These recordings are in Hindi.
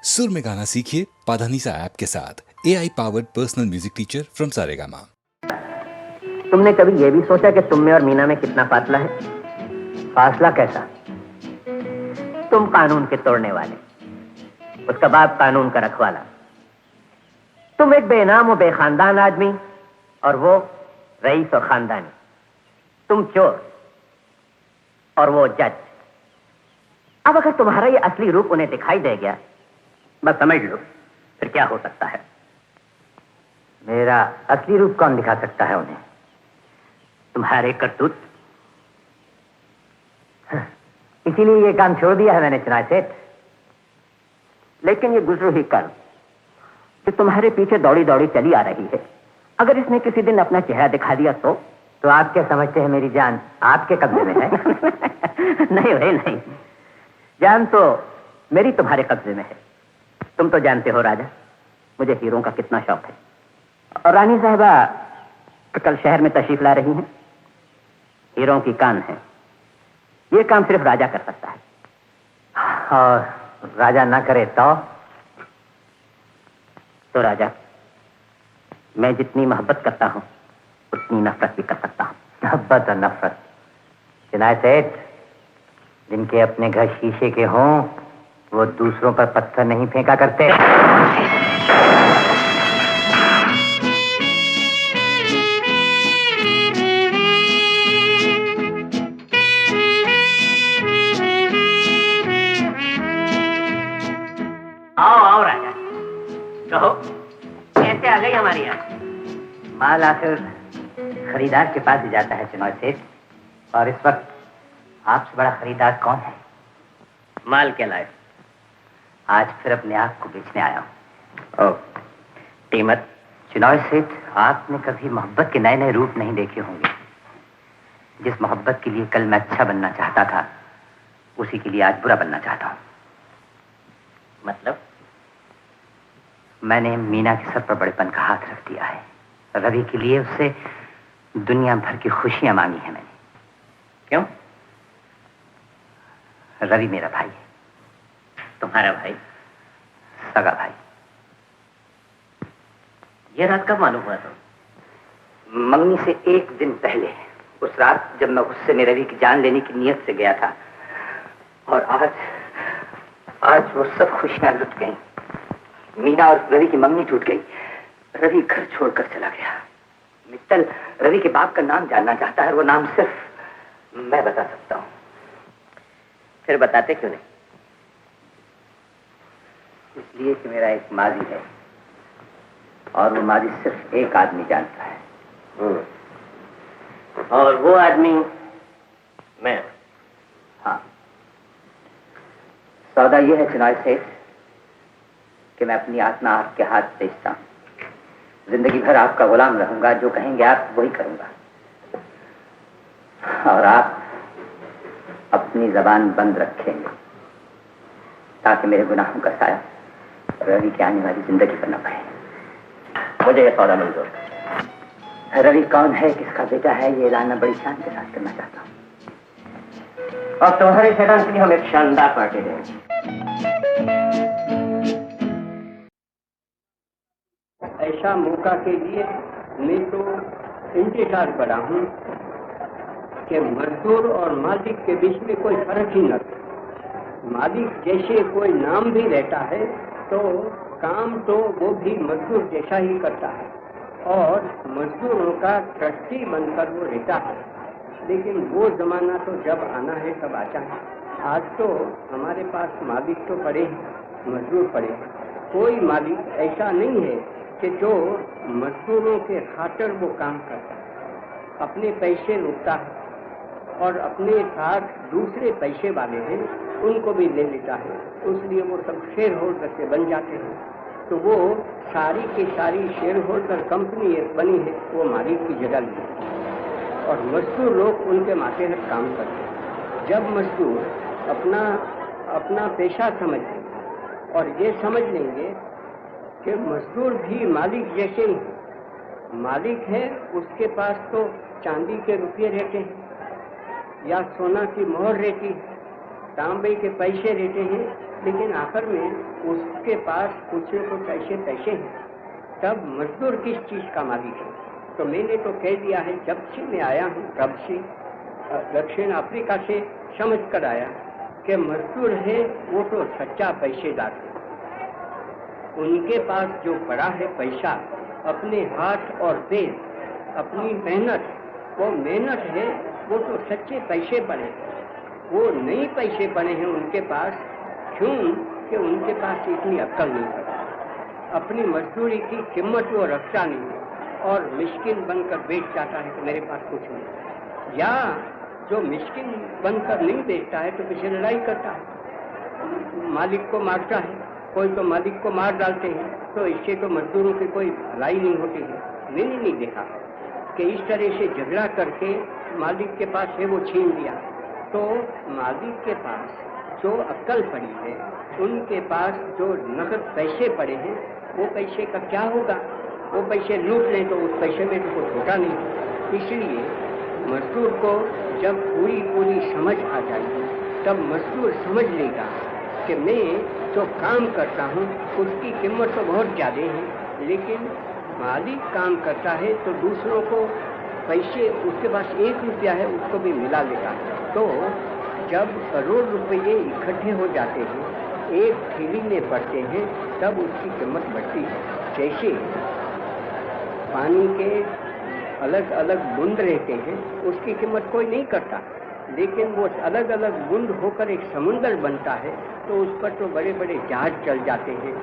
सुर में गाना सीखिए पाधानीसा ऐप के साथ AI powered personal music teacher from Saregama. तुमने कभी यह भी सोचा कि तुम में और मीना में कितना फासला है? फासला कैसा? तुम कानून के तोड़ने वाले, उसका बाप कानून का रखवाला। तुम एक बेनाम और बेखानदान आदमी और वो रईस और खानदानी। तुम चोर और वो जज। अब अगर तुम्हारा ये असली रूप उन्हें दिखाई दे गया, बस समझ लो फिर क्या हो सकता है। मेरा असली रूप कौन दिखा सकता है उन्हें? तुम्हारे करतूत। इसीलिए ये काम छोड़ दिया है मैंने चुनाव सेठ। लेकिन ये गुजरो ही कल कि तुम्हारे पीछे दौड़ी दौड़ी चली आ रही है, अगर इसने किसी दिन अपना चेहरा दिखा दिया तो आप क्या समझते हैं मेरी जान आपके कब्जे में है? नहीं भाई नहीं, जान तो मेरी तुम्हारे कब्जे में है। तुम तो जानते हो राजा, मुझे हीरों का कितना शौक है। और रानी साहबा कल शहर में तशरीफ ला रही हैं। हीरों की कान है, ये काम सिर्फ राजा कर सकता है। और राजा ना करे तो राजा, मैं जितनी मोहब्बत करता हूं उतनी नफरत भी कर सकता हूं। मोहब्बत और नफरत, चिनाय सेठ, जिनके अपने घर शीशे के हों वो दूसरों पर पत्थर नहीं फेंका करते। आओ राजा, कहो कैसे आ गई हमारी यहाँ? माल आखिर खरीदार के पास ही जाता है चिनॉय सेठ, और इस वक्त आपसे बड़ा खरीदार कौन है? माल के लाए, आज फिर अपने आप को बेचने आया हूं। कीमत? चिनॉय सेठ, आपने कभी मोहब्बत के नए नए रूप नहीं देखे होंगे। जिस मोहब्बत के लिए कल मैं अच्छा बनना चाहता था, उसी के लिए आज बुरा बनना चाहता हूं। मतलब? मैंने मीना के सर पर बड़ेपन का हाथ रख दिया है। रवि के लिए उससे दुनिया भर की खुशियां मांगी है मैंने। क्यों? रवि मेरा भाई है। तुम्हारा भाई? सगा भाई। यह रात कब मालूम हुआ तुम? मंगनी से एक दिन पहले, उस रात जब मैं गुस्से में रवि की जान लेने की नीयत से गया था। और आज वो सब खुशियां लुट गईं। मीना और रवि की मंगनी टूट गई। रवि घर छोड़कर चला गया। मित्तल रवि के बाप का नाम जानना चाहता है, वो नाम सिर्फ मैं बता सकता हूं। फिर बताते क्यों नहीं? इसलिए कि मेरा एक माजी है, और वो माजी सिर्फ एक आदमी जानता है। और वो आदमी मैं। हाँ, सौदा ये है चिनॉय सेठ कि मैं अपनी आत्मा आपके हाथ बेचता हूं। जिंदगी भर आपका गुलाम रहूंगा, जो कहेंगे आप वही करूंगा। और आप अपनी जबान बंद रखेंगे ताकि मेरे गुनाहों का साया रवि की आने वाली जिंदगी पर न पड़े। मुझे यह सौदा मंजूर। रवि कौन है, किसका बेटा है, ये ऐलान मैं बड़ी शान के साथ करना चाहता हूं। और तुम्हारे शैतान के लिए हम एक शानदार पार्टी देंगे। ऐसा मौका के लिए मैं तो इंतजार करा हूं कि मजदूर और मालिक के बीच में कोई फर्क ही न हो। मालिक जैसे कोई नाम भी रहता है तो काम तो वो भी मजदूर जैसा ही करता है, और मजदूरों का ट्रस्टी बनकर वो रहता है। लेकिन वो जमाना तो जब आना है तब आता है। आज तो हमारे पास मालिक तो पड़े हैं, मजदूर पड़े हैं। कोई मालिक ऐसा नहीं है कि जो मजदूरों के खातिर वो काम करता है, अपने पैसे लूटता है और अपने साथ दूसरे पैसे वाले हैं उनको भी ले लेता है। इसलिए वो सब शेयर होल्डर से बन जाते हैं। तो वो सारी की सारी शेयर होल्डर कंपनी एक बनी है, वो मालिक की जगह ली है, और मजदूर लोग उनके मातहत काम करते हैं। जब मजदूर अपना पेशा समझ लेंगे और ये समझ लेंगे कि मजदूर भी मालिक जैसे ही मालिक है, उसके पास तो चांदी के रुपये रहते हैं या सोना की मोहर रहती है, तांबे के पैसे रहते हैं, लेकिन आखिर में उसके पास कुछ न कुछ ऐसे पैसे हैं, तब मजदूर किस चीज़ का मालिक है? तो मैंने तो कह दिया है, जब से मैं आया हूँ तब से दक्षिण अफ्रीका से समझ कर आया कि मजदूर है वो तो सच्चा पैसेदार है। उनके पास जो पड़ा है पैसा, अपने हाथ और पैर, अपनी मेहनत, वो मेहनत है वो तो सच्चे पैसे पड़े, वो नई पैसे पड़े हैं उनके पास। क्यों कि उनके पास इतनी अक्ल नहीं पड़ी, अपनी मजदूरी की कीमत वो रखता नहीं और मिस्किन बनकर बेच जाता है कि मेरे पास कुछ नहीं। या जो मिस्किन बनकर नहीं बेचता है तो पीछे लड़ाई करता है, मालिक को मारता है, कोई तो मालिक को मार डालते हैं, तो इससे तो मजदूरों की कोई भलाई नहीं होती है। मैंने नहीं देखा कि इस तरह से झगड़ा करके मालिक के पास है वो छीन लिया। तो मालिक के पास जो अक्ल पड़ी है, उनके पास जो नकद पैसे पड़े हैं, वो पैसे का क्या होगा? वो पैसे लूट लें तो उस पैसे में तो कुछ होता नहीं। इसलिए मजदूर को जब पूरी पूरी समझ आ जाएगी, तब मजदूर समझ लेगा कि मैं जो काम करता हूँ उसकी कीमत तो बहुत ज़्यादा है, लेकिन मालिक काम करता है तो दूसरों को पैसे, उसके पास 1 रुपया है उसको भी मिला लेगा। तो जब करोड़ रुपये इकट्ठे हो जाते हैं, एक थैली में पड़ते हैं, तब उसकी कीमत बढ़ती है। जैसे पानी के अलग अलग बूंद रहते हैं, उसकी कीमत कोई नहीं करता, लेकिन वो अलग अलग बूंद होकर एक समुंदर बनता है तो उस पर तो बड़े बड़े जहाज चल जाते हैं।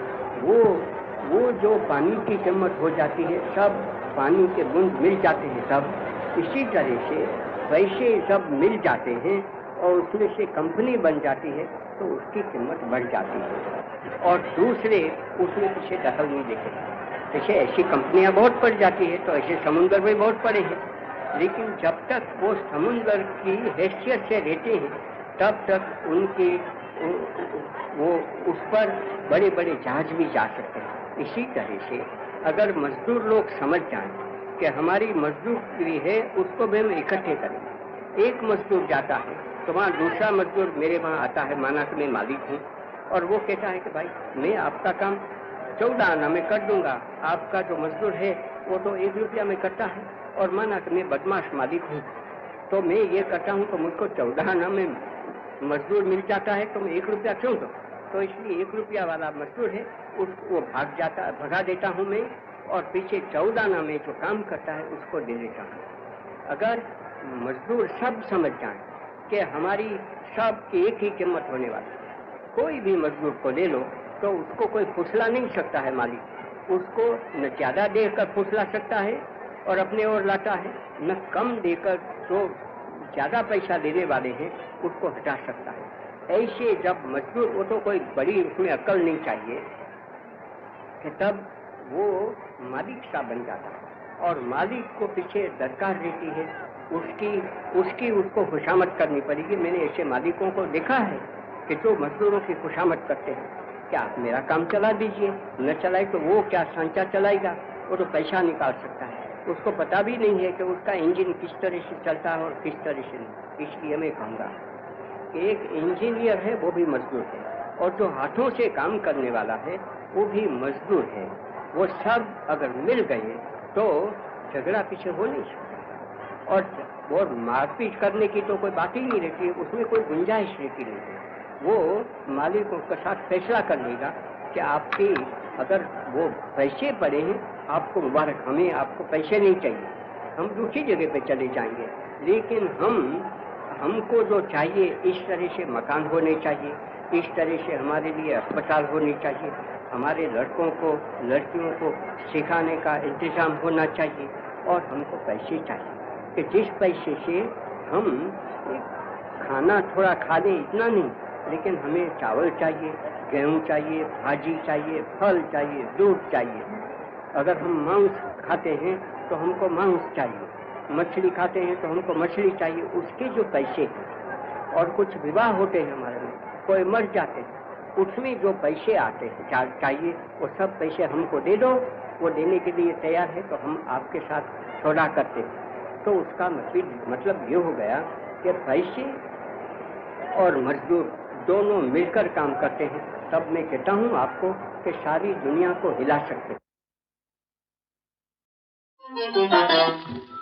वो जो पानी की कीमत हो जाती है, सब पानी के बूंद मिल जाते हैं सब। इसी तरह से पैसे सब मिल जाते हैं और उसमें से कंपनी बन जाती है तो उसकी कीमत बढ़ जाती है और दूसरे उसमें पीछे दखल नहीं देते। जैसे ऐसी कंपनियां बहुत पड़ जाती है तो ऐसे समुंदर में बहुत पड़े हैं, लेकिन जब तक वो समुंदर की हैसियत से रहते हैं तब तक उनकी वो उस पर बड़े बड़े जहाज भी जा सकते हैं। इसी तरह से अगर मजदूर लोग समझ जाएं कि हमारी मजदूरी है उसको भी हम इकट्ठे करें। एक मजदूर जाता है तो वहाँ दूसरा मजदूर मेरे वहाँ आता है, माना कि मैं मालिक हूँ, और वो कहता है कि भाई मैं आपका काम 14 आना में कर दूंगा, आपका जो मजदूर है वो तो 1 रुपया में करता है, और माना कि मैं बदमाश मालिक हूँ तो मैं ये करता हूँ तो मुझको 14 आना में मजदूर मिल जाता है तो मैं 1 रुपया क्यों दूँ? तो इसलिए 1 रुपया वाला मजदूर है उसको भगा देता हूँ मैं, और पीछे 14 आना में जो काम करता है उसको दे देता हूँ। अगर मजदूर सब समझ जाए कि हमारी सब की एक ही कीमत होने वाली, कोई भी मजदूर को ले लो तो उसको कोई फुसला नहीं सकता है मालिक, उसको न ज़्यादा देकर फुसला सकता है और अपने ओर लाता है, न कम देकर जो ज़्यादा पैसा देने वाले हैं उसको हटा सकता है। ऐसे जब मजदूर, वो तो कोई बड़ी उसमें अक्ल नहीं चाहिए कि तब वो मालिक सा बन जाता है और मालिक को पीछे दरकार रहती है, उसको खुशामद करनी पड़ेगी। मैंने ऐसे मालिकों को देखा है कि जो मजदूरों की खुशामद करते हैं, क्या आप मेरा काम चला दीजिए, न चलाए तो वो क्या सांचा चलाएगा, वो तो पैसा निकाल सकता है, उसको पता भी नहीं है कि उसका इंजन किस तरह से चलता है और किस तरह से नहीं। इसलिए मैं कहूँगा कि एक इंजीनियर है वो भी मजदूर है, और जो हाथों से काम करने वाला है वो भी मजदूर है। वो सब अगर मिल गए तो झगड़ा पीछे हो नहीं सकता, और मारपीट करने की तो कोई बात ही नहीं रहती है, उसमें कोई गुंजाइश रहती नहीं है। वो मालिकों के साथ फैसला कर लेगा कि आपकी अगर वो पैसे पड़े हैं आपको मुबारक, हमें आपको पैसे नहीं चाहिए, हम दूसरी जगह पे चले जाएंगे, लेकिन हमको जो चाहिए इस तरह से मकान होने चाहिए, इस तरह से हमारे लिए अस्पताल होने चाहिए, हमारे लड़कों को लड़कियों को सिखाने का इंतजाम होना चाहिए, और हमको पैसे चाहिए कि जिस पैसे से हम खाना थोड़ा खा लें, इतना नहीं, लेकिन हमें चावल चाहिए, गेहूं चाहिए, भाजी चाहिए, फल चाहिए, दूध चाहिए। अगर हम मांस खाते हैं तो हमको मांस चाहिए, मछली खाते हैं तो हमको मछली चाहिए, उसके जो पैसे हैं। और कुछ विवाह होते हैं हमारे में, कोई मर जाते हैं, उसमें जो पैसे आते हैं चाहिए, वो सब पैसे हमको दे दो, वो देने के लिए तैयार है तो हम आपके साथ सौदा करते हैं। तो उसका मतलब ये हो गया कि पैसे और मजदूर दोनों मिलकर काम करते हैं, तब मैं कहता हूँ आपको कि सारी दुनिया को हिला सकते हैं।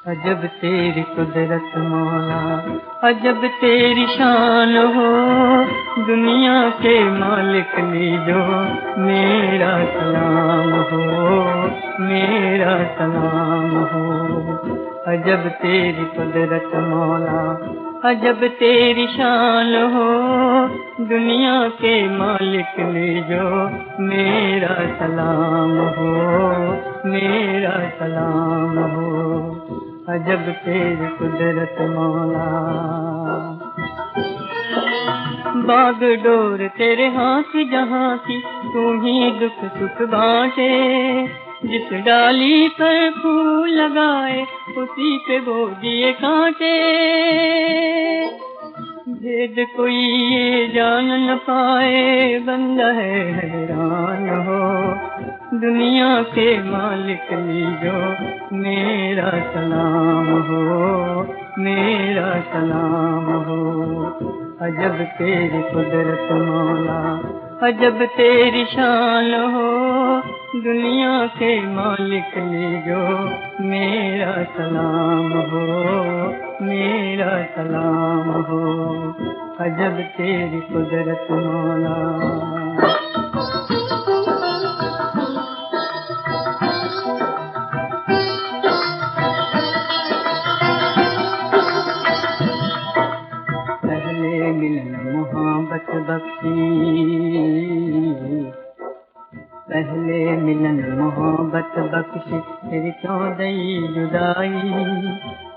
अजब तेरी कुदरत मौला, अजब तेरी शान हो, दुनिया के मालिक लीजो मेरा सलाम हो, मेरा सलाम हो। अजब तेरी कुदरत मौला, अजब तेरी शान हो, दुनिया के मालिक लीजो मेरा सलाम हो, मेरा सलाम हो। अजब तेरी कुदरत मौला। बागडोर तेरे हाथ जहाँ की, तू ही दुख सुख बांटे, जिस डाली पर फूल लगाए उसी पे बो दिए कांटे। भेद कोई ये जान न पाए, बंदा है हैरान हो, दुनिया के मालिक लीजो मेरा सलाम हो, मेरा सलाम हो। अजब तेरी कुदरत मौला, अजब तेरी शान हो, दुनिया के मालिक लीजो मेरा सलाम हो, मेरा सलाम हो। अजब तेरी कुदरत मौला। पहले मिलन मोहब्बत बख्शी, पहले मिलन मोहब्बत बख्शी, फिर क्यों दई जुदाई।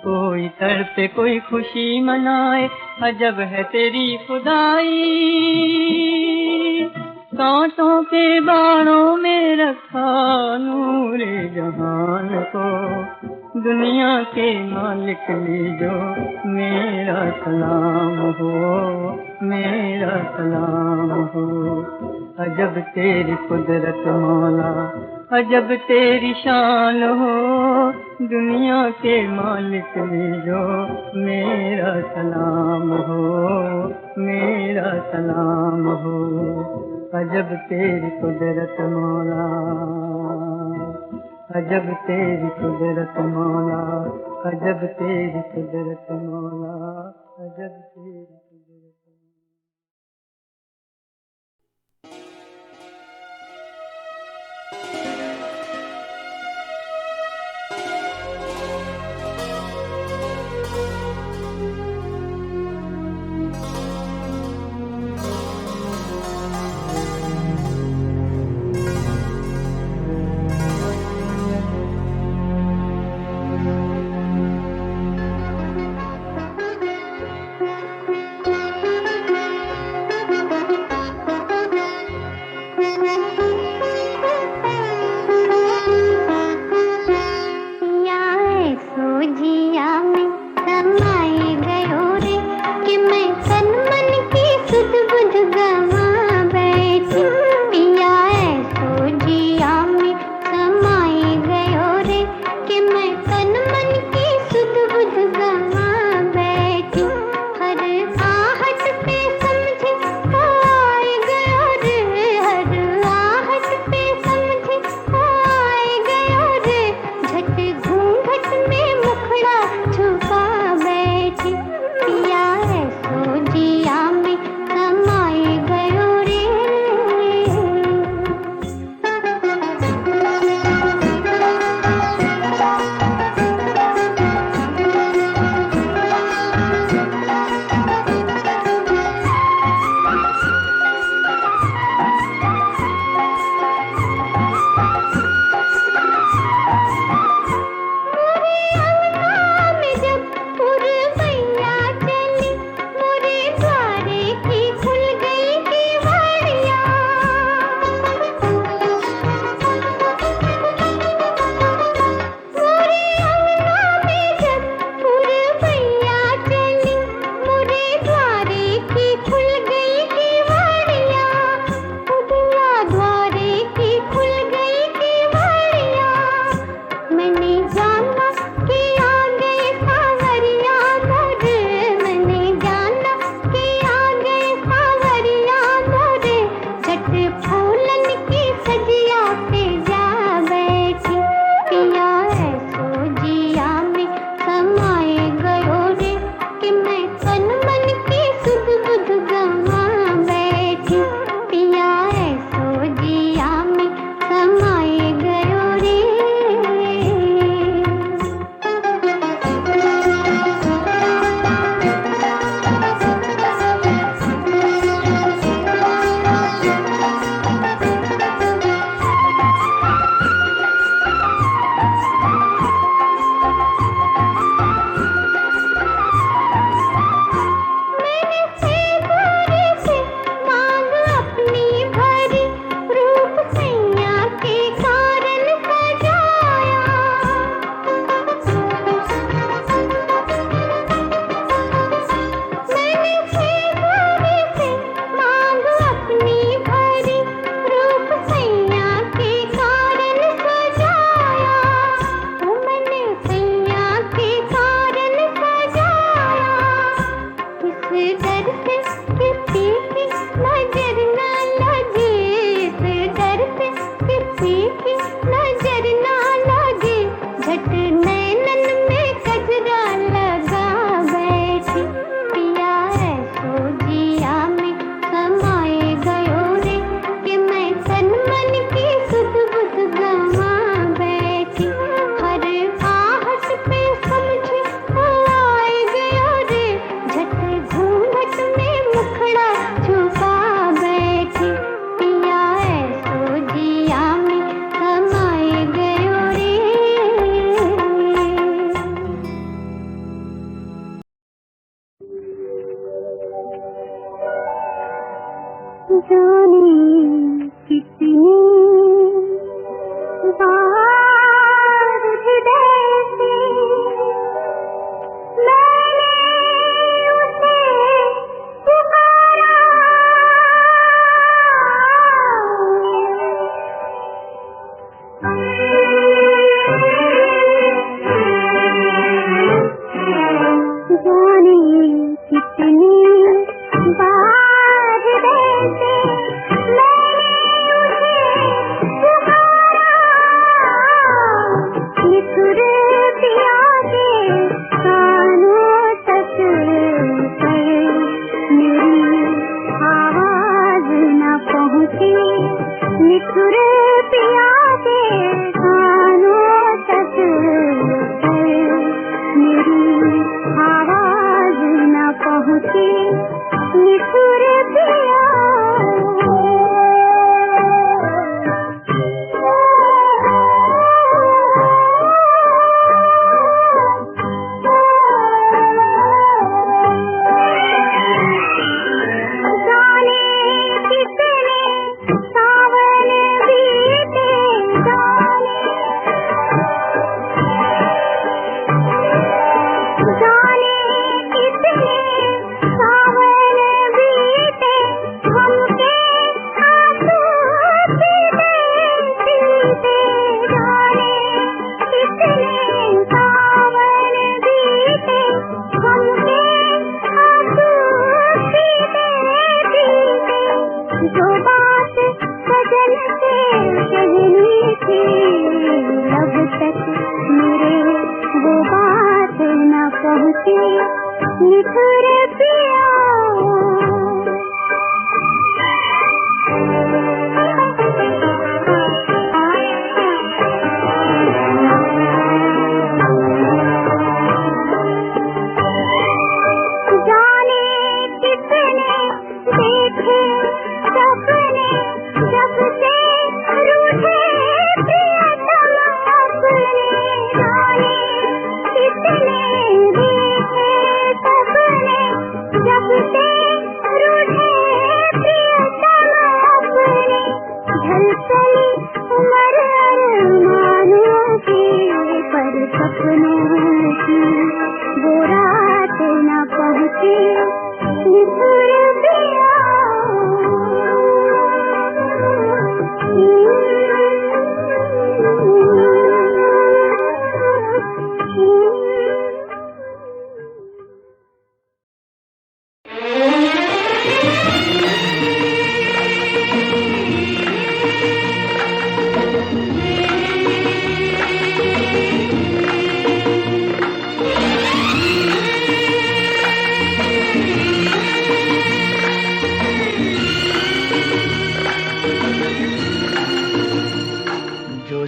कोई तड़पे कोई खुशी मनाए, अजब है तेरी खुदाई। कांटों के बाणों में रखा नूर जहान को, दुनिया के मालिक लीजो मेरा सलाम हो, मेरा सलाम हो। अजब तेरी कुदरत मौला, अजब तेरी शान हो, दुनिया के मालिक लीजो मेरा सलाम हो, मेरा सलाम हो। अजब तेरी कुदरत मौला, अजब तेरी कुदरत मौला, अजब तेरी कुदरत मौला, अजब तेरी कुदरत मौला। पे सुर पिया के कानों तक मेरी आवाज न पहुँची, निठुर पिया।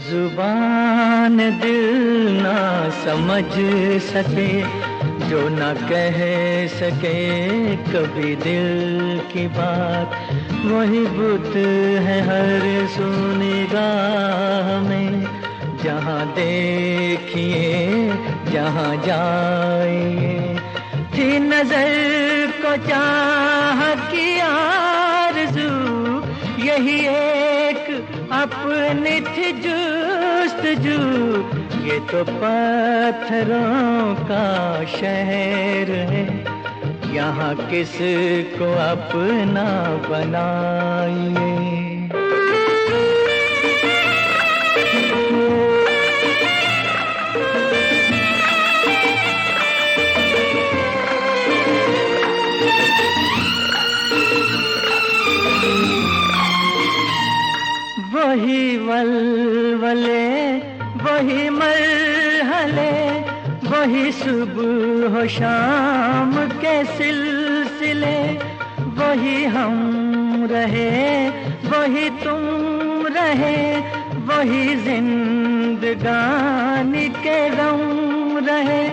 जुबान दिल ना समझ सके, जो ना कह सके कभी दिल की बात, वही बुत है हर सुनिगाह में। जहाँ देखिए जहाँ जाइए, थी नजर को चाह की आरज़ू, यही एक अपनी थी जुस्तजू। ये तो पत्थरों का शहर है, यहाँ किसको अपना बनाइए। वही वलवले, वही मरहले, वही सुबह हो शाम के सिलसिले, वही हम रहे, वही तुम रहे, वही जिंदगानी के गम रहे।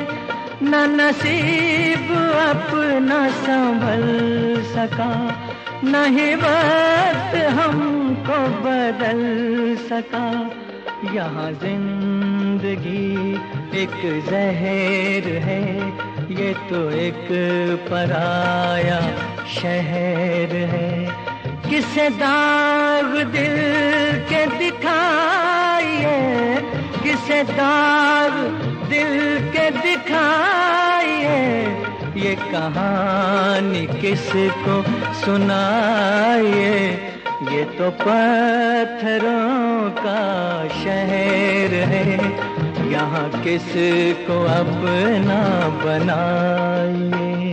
न नसीब अपना संभल सका, नहीं वक्त हमको बदल सका। यहाँ जिंदगी एक जहर है, ये तो एक पराया शहर है। किसे दाग दिल के दिखाइए, किसे दाग दिल के दिखाइए, ये कहानी किसको सुनाइए। ये तो पत्थरों का शहर है, यहाँ किसको अपना बनाइए।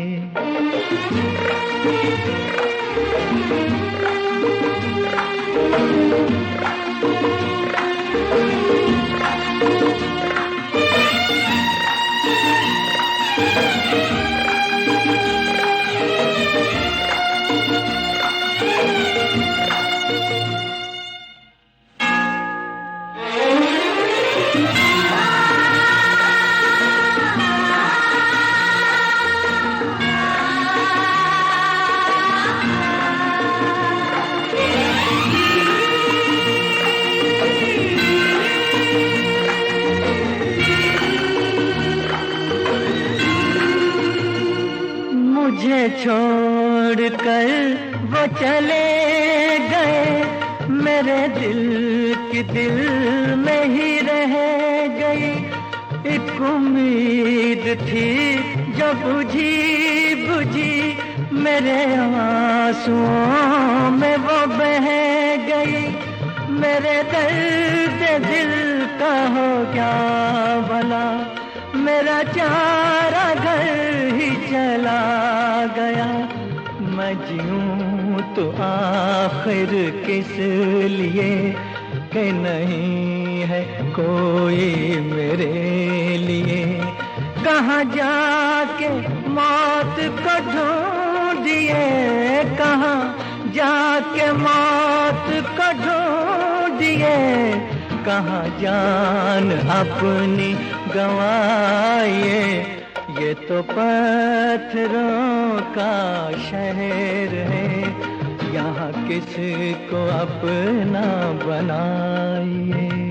मुझे छोड़ कर वो चले गए, मेरे दिल की दिल में ही रह गई। एक उम्मीद थी जो बुझी बुझी, मेरे आंसुओं में वो बह गई। मेरे दर्द दिल का हो क्या भला, मेरा चारा घर ही चला गया। मैं जीऊं तो आखिर किस लिए, कि नहीं है कोई मेरे लिए। कहाँ जाके मौत को ढूंढिए, कहाँ जाके मौत को ढूंढिए, कहाँ जान अपनी गंवाइए। ये तो पत्थरों का शहर है, यहाँ किसी को अपना बनाइए।